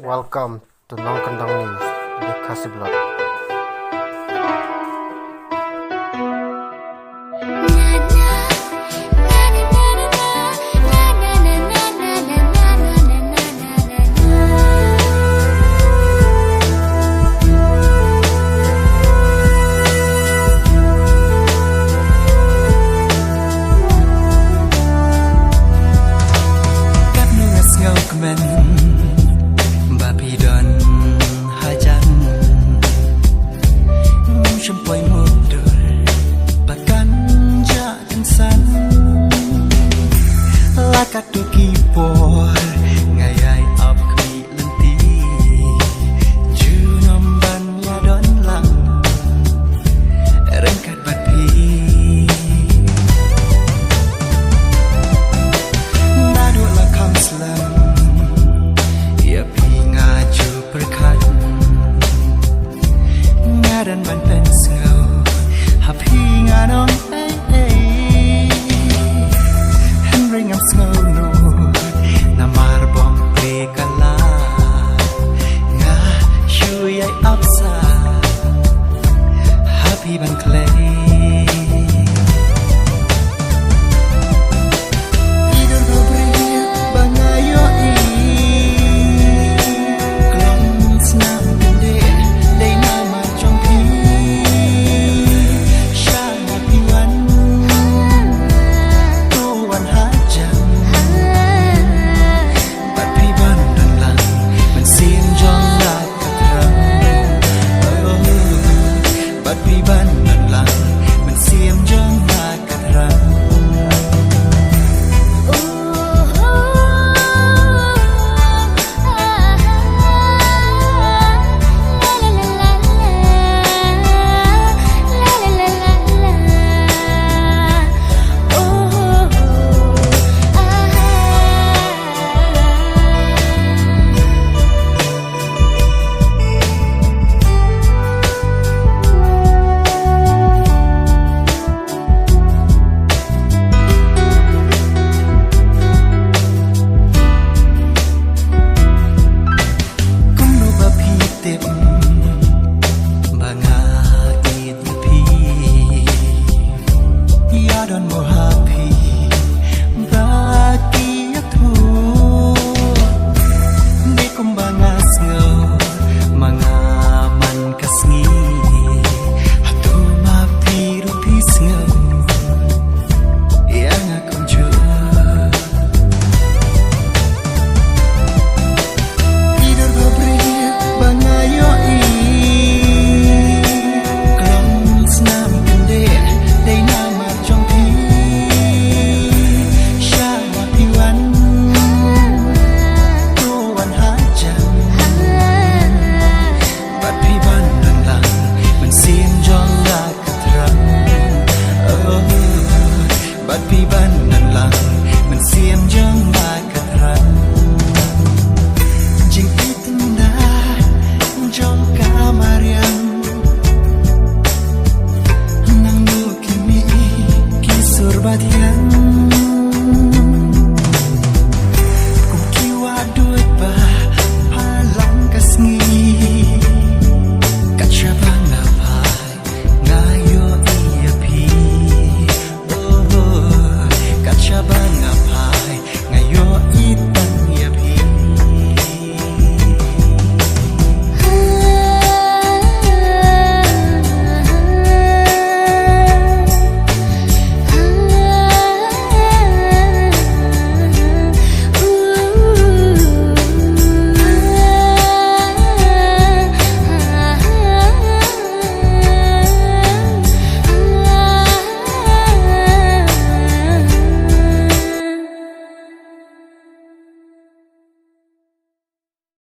Welcome to Nongkentong News di Kasiblok. Katu kipor ngayai ap kmi lenti junom ban ya don lang rengkat bapi nadu la kam slam ya pi ngaju perkat ngadan ban pensau happy ngadong ringam snow namar bom prekala nga shuyai apsa happy ban clay idul dobri bangayo i klong snam de dei nama jongpi sha happy one Don mo happy bagi aku di kumbangas